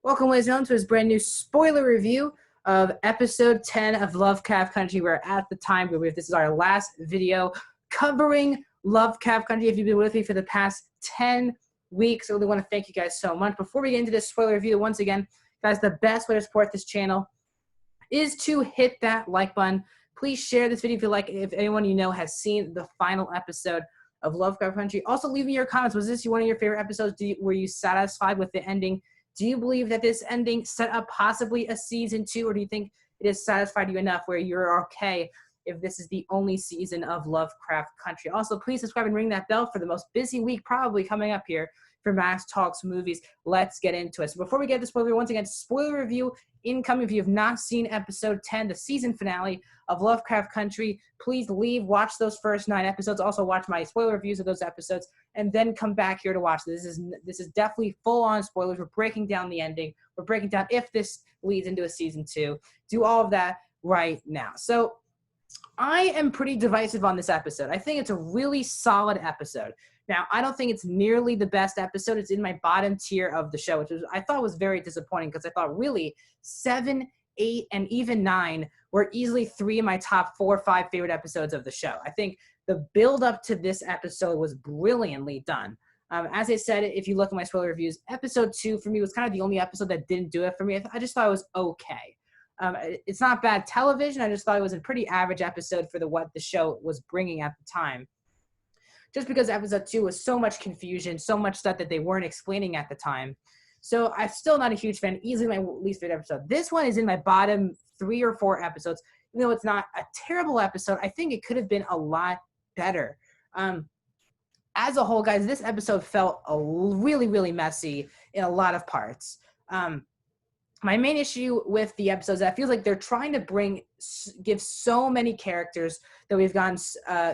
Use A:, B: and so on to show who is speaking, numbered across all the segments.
A: Welcome, ladies and gentlemen, to his brand new spoiler review of episode 10 of Lovecraft Country. We're at the time where this is our last video covering Lovecraft Country. If you've been with me for the past 10 weeks, I really want to thank you guys so much. Before we get into this spoiler review, once again, guys, the best way to support this channel is to hit that like button. Please share this video if anyone you know has seen the final episode of Lovecraft Country. Also, leave me your comments. Was this one of your favorite episodes? Were you satisfied with the ending? Do you believe that this ending set up possibly a season 2, or do you think it has satisfied you enough where you're okay if this is the only season of Lovecraft Country? Also, please subscribe and ring that bell for the most busy week probably coming up here for Max Talks Movies. Let's get into it. So before we get to spoiler, once again, spoiler review incoming. If you have not seen episode 10, the season finale of Lovecraft Country, please watch those first 9 episodes. Also watch my spoiler reviews of those episodes, and then come back here to watch. This is definitely full-on spoilers. We're breaking down the ending. We're breaking down if this leads into a season 2. Do all of that right now. So I am pretty divisive on this episode. I think it's a really solid episode. Now, I don't think it's nearly the best episode. It's in my bottom tier of the show, which I thought was very disappointing because I thought really 7, 8, and even 9 were easily 3 of my top 4 or 5 favorite episodes of the show. I think the build up to this episode was brilliantly done. As I said, if you look at my spoiler reviews, episode 2 for me was kind of the only episode that didn't do it for me. I just thought it was okay. It's not bad television. I just thought it was a pretty average episode for what the show was bringing at the time. Just because episode 2 was so much confusion, so much stuff that they weren't explaining at the time. So I'm still not a huge fan. Easily my least favorite episode. This one is in my bottom 3 or 4 episodes. Even though it's not a terrible episode, I think it could have been a lot better. As a whole, guys, this episode felt really, really messy in a lot of parts. My main issue with the episodes, I feel like they're trying to give so many characters that we've gotten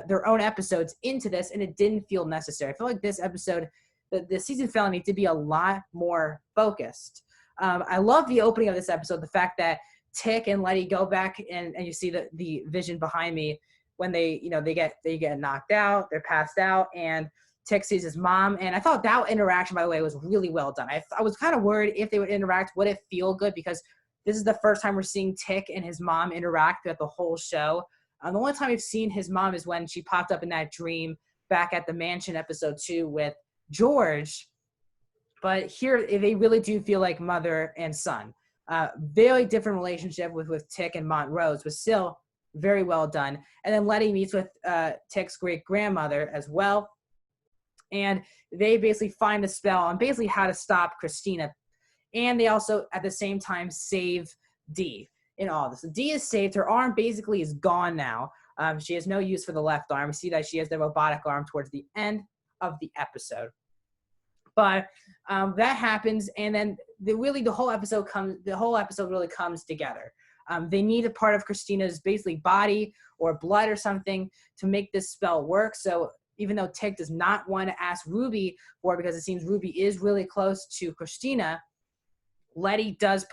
A: their own episodes into this, and it didn't feel necessary. I feel like this episode, the season finale, needs to be a lot more focused. I love the opening of this episode, the fact that Tick and Letty go back, and you see the vision behind me when they get knocked out, they're passed out, and Tick sees his mom, and I thought that interaction, by the way, was really well done. I was kind of worried if they would interact, would it feel good? Because this is the first time we're seeing Tick and his mom interact throughout the whole show. The only time we've seen his mom is when she popped up in that dream back at the mansion episode 2 with George. But here, they really do feel like mother and son. Very different relationship with Tick and Montrose, but still very well done. And then Letty meets with Tick's great-grandmother as well. And they basically find the spell on basically how to stop Christina. And they also, at the same time, save Dee in all this. So Dee is saved. Her arm basically is gone now. She has no use for the left arm. We see that she has the robotic arm towards the end of the episode. But that happens, and then the whole episode really comes together. They need a part of Christina's basically body or blood or something to make this spell work. So even though Tick does not want to ask Ruby for it because it seems Ruby is really close to Christina, Letty does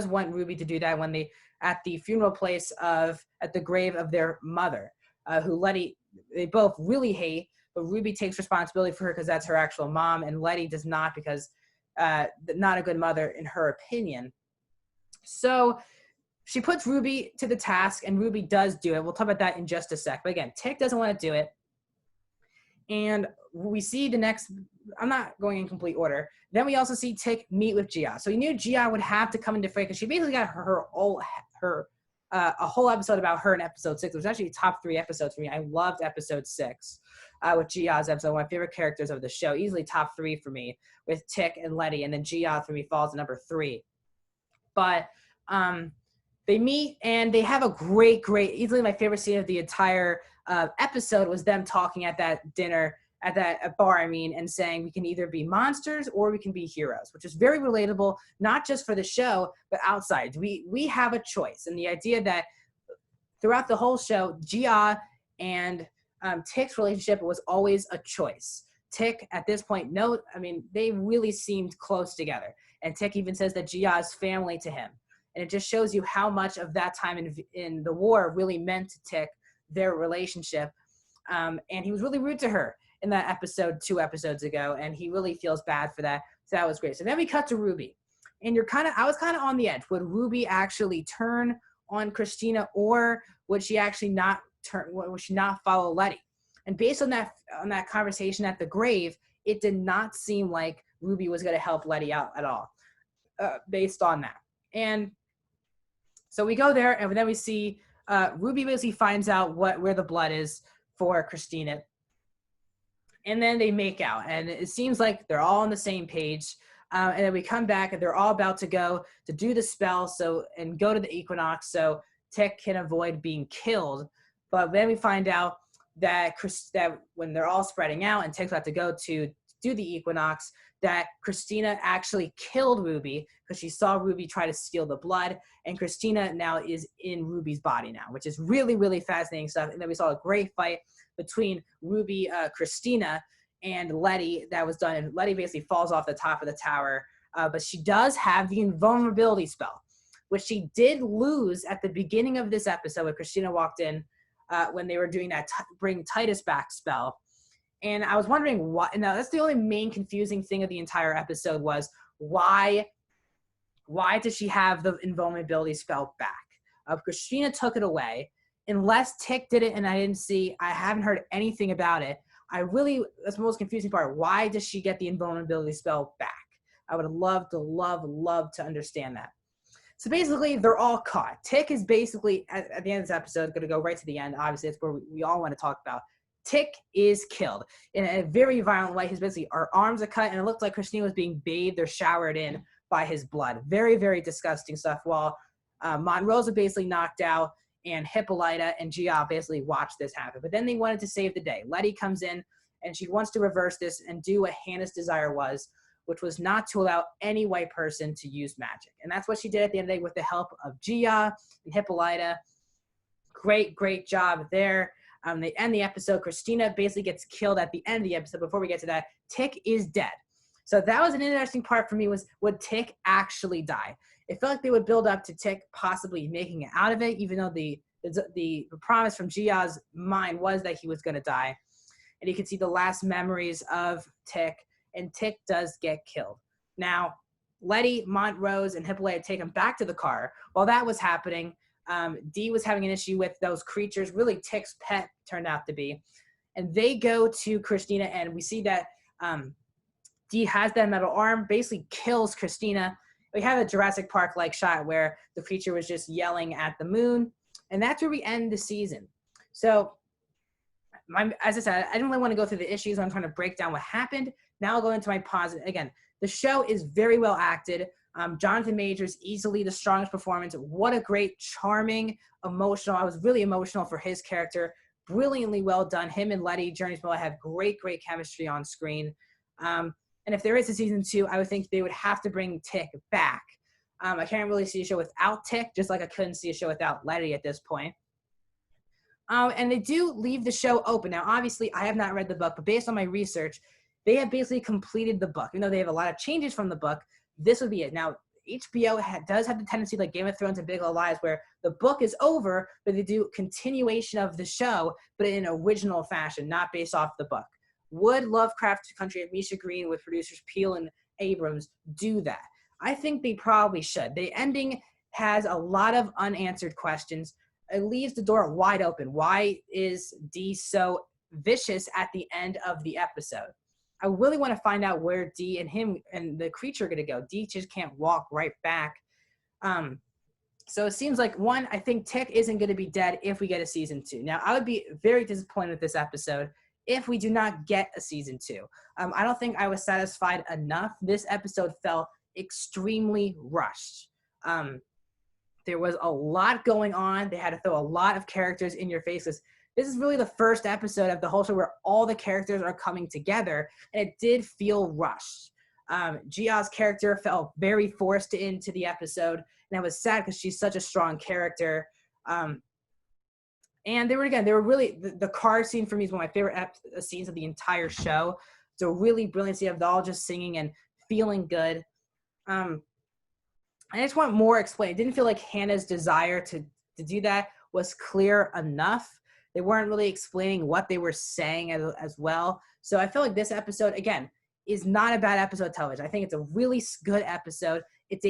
A: want Ruby to do that when at the funeral place at the grave of their mother, who they both really hate, but Ruby takes responsibility for her because that's her actual mom, and Letty does not because not a good mother in her opinion. So she puts Ruby to the task, and Ruby does do it. We'll talk about that in just a sec. But again, Tick doesn't want to do it. And we see I'm not going in complete order. Then we also see Tick meet with Gia. So we knew Gia would have to come into fray because she basically got a whole episode about her in episode 6. It was actually top 3 episodes for me. I loved episode 6 with Gia's episode, one of my favorite characters of the show. Easily top 3 for me with Tick and Letty. And then Gia for me falls to number 3. But they meet and they have a great, easily my favorite scene of the entire episode was them talking at that dinner, at that bar, and saying we can either be monsters or we can be heroes, which is very relatable, not just for the show, but outside. We have a choice. And the idea that throughout the whole show, Gia and Tick's relationship was always a choice. Tick, at this point, they really seemed close together. And Tick even says that Gia is family to him. And it just shows you how much of that time in the war really meant to Tick, their relationship. And he was really rude to her in that episode 2 episodes ago, and he really feels bad for that. So that was great. So then we cut to Ruby. And I was kind of on the edge. Would Ruby actually turn on Christina, or would she actually not turn? Would she not follow Letty? And based on that conversation at the grave, it did not seem like Ruby was going to help Letty out at all, based on that. And so we go there, and then we see Ruby basically finds out where the blood is for Christina. And then they make out, and it seems like they're all on the same page. And then we come back, and they're all about to go to do the spell, and go to the equinox, so Tick can avoid being killed. But then we find out that when they're all spreading out, and Tick's about to go to do the equinox, that Christina actually killed Ruby because she saw Ruby try to steal the blood, and Christina now is in Ruby's body now, which is really, really fascinating stuff. And then we saw a great fight between Ruby, Christina, and Letty that was done, and Letty basically falls off the top of the tower, but she does have the invulnerability spell, which she did lose at the beginning of this episode when Christina walked in, when they were doing that bring Titus back spell. And I was wondering why. Now that's the only main confusing thing of the entire episode was why does she have the invulnerability spell back? Christina took it away. Unless Tick did it and I haven't heard anything about it. That's the most confusing part. Why does she get the invulnerability spell back? I would love to understand that. So basically, they're all caught. Tick is basically, at the end of this episode, going to go right to the end. Obviously, it's where we all want to talk about. Tick is killed in a very violent way. Our arms are cut, and it looked like Christina was being bathed or showered in by his blood. Very, very disgusting stuff. While Monroe's basically knocked out, and Hippolyta and Gia basically watched this happen. But then they wanted to save the day. Letty comes in, and she wants to reverse this and do what Hannah's desire was, which was not to allow any white person to use magic. And that's what she did at the end of the day with the help of Gia and Hippolyta. Great job there. They end the episode. Christina basically gets killed at the end of the episode. Before we get to that, Tick is dead. So that was an interesting part for me, was would Tick actually die? It felt like they would build up to Tick possibly making it out of it, even though the promise from Gia's mind was that he was going to die. And you can see the last memories of Tick, and Tick does get killed. Now, Letty, Montrose, and Hippolyta take him back to the car. While that was happening, Dee was having an issue with those creatures, really Tick's pet turned out to be. And they go to Christina, and we see that Dee has that metal arm, basically kills Christina. We have a Jurassic Park-like shot where the creature was just yelling at the moon. And that's where we end the season. So, as I said, I didn't really want to go through the issues. I'm trying to break down what happened. Now I'll go into my positive. Again, the show is very well acted. Jonathan Majors, easily the strongest performance. What a great, charming, emotional. I was really emotional for his character. Brilliantly well done. Him and Letty, Journey's Miller, have great chemistry on screen. And if there is a season 2, I would think they would have to bring Tick back. I can't really see a show without Tick, just like I couldn't see a show without Letty at this point. And they do leave the show open. Now, obviously, I have not read the book, but based on my research, they have basically completed the book. You know, they have a lot of changes from the book. This would be it. Now, HBO does have the tendency, like Game of Thrones and Big Little Lies, where the book is over, but they do continuation of the show, but in original fashion, not based off the book. Would Lovecraft Country of Misha Green with producers Peele and Abrams do that? I think they probably should. The ending has a lot of unanswered questions. It leaves the door wide open. Why is Dee so vicious at the end of the episode? I really want to find out where Dee and him and the creature are going to go. Dee just can't walk right back. So it seems like, one, I think Tick isn't going to be dead if we get a season 2. Now, I would be very disappointed with this episode if we do not get a season 2. I don't think I was satisfied enough. This episode felt extremely rushed. There was a lot going on. They had to throw a lot of characters in your faces. This is really the first episode of the whole show where all the characters are coming together, and it did feel rushed. Gia's character felt very forced into the episode, and I was sad because she's such a strong character. And they were really, the car scene for me is one of my favorite scenes of the entire show. It's a really brilliant scene of them all just singing and feeling good. I just want more explained. It didn't feel like Hannah's desire to do that was clear enough. They weren't really explaining what they were saying as well. So I feel like this episode, again, is not a bad episode of television. I think it's a really good episode. It's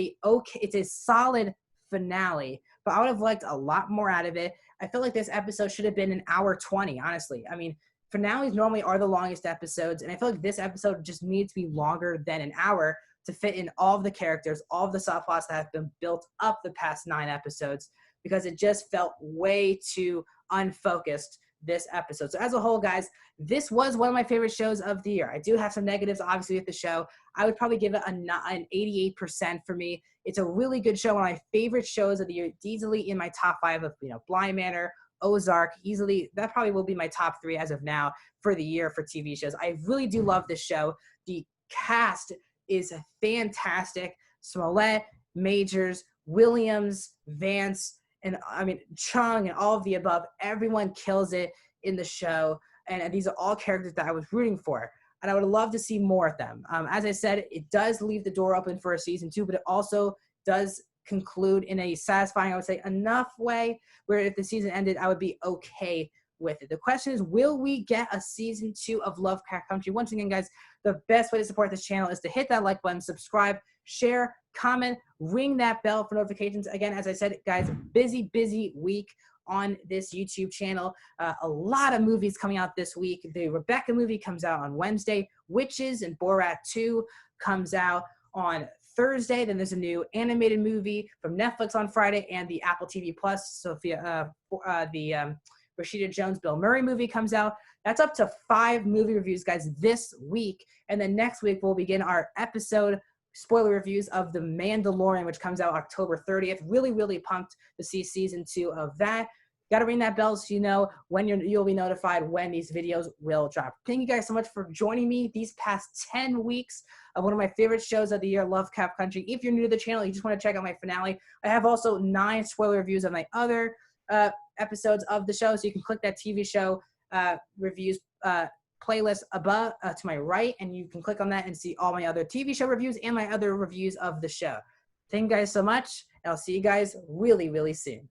A: a solid finale, but I would have liked a lot more out of it. I feel like this episode should have been an hour 20, honestly. I mean, finales normally are the longest episodes, and I feel like this episode just needs to be longer than an hour to fit in all of the characters, all of the subplots that have been built up the past 9 episodes, because it just felt way too unfocused this episode. So as a whole, guys, this was one of my favorite shows of the year. I do have some negatives, obviously, with the show. I would probably give it an 88% for me. It's a really good show, one of my favorite shows of the year, easily in my top 5 of, Blind Manor, Ozark, easily. That probably will be my top 3 as of now for the year for TV shows. I really do love this show. The cast is fantastic. Smollett, Majors, Williams, Vance, and Chung, and all of the above. Everyone kills it in the show, and these are all characters that I was rooting for, and I would love to see more of them. As I said, it does leave the door open for a season 2, but it also does conclude in a satisfying, I would say, enough way where if the season ended, I would be okay with it. The question is, will we get a season 2 of Lovecraft Country? Once again, guys, the best way to support this channel is to hit that like button, subscribe, share, comment, ring that bell for notifications. Again, as I said, guys, busy week on this YouTube channel. A lot of movies coming out this week. The Rebecca movie comes out on Wednesday. Witches and Borat 2 comes out on Thursday. Then there's a new animated movie from Netflix on Friday, and the Apple TV Plus, the Rashida Jones, Bill Murray movie comes out. That's up to 5 movie reviews, guys, this week. And then next week, we'll begin our episode spoiler reviews of The Mandalorian, which comes out October 30th. Really pumped to see season 2 of that. Got to ring that bell so you know when you'll be notified when these videos will drop. Thank you guys so much for joining me these past 10 weeks of one of my favorite shows of the year, Lovecraft Country. If you're new to the channel, you just want to check out my finale, I have also 9 spoiler reviews of my other episodes of the show, so you can click that TV show reviews playlist above to my right, and you can click on that and see all my other TV show reviews and my other reviews of the show. Thank you guys so much, and I'll see you guys really soon.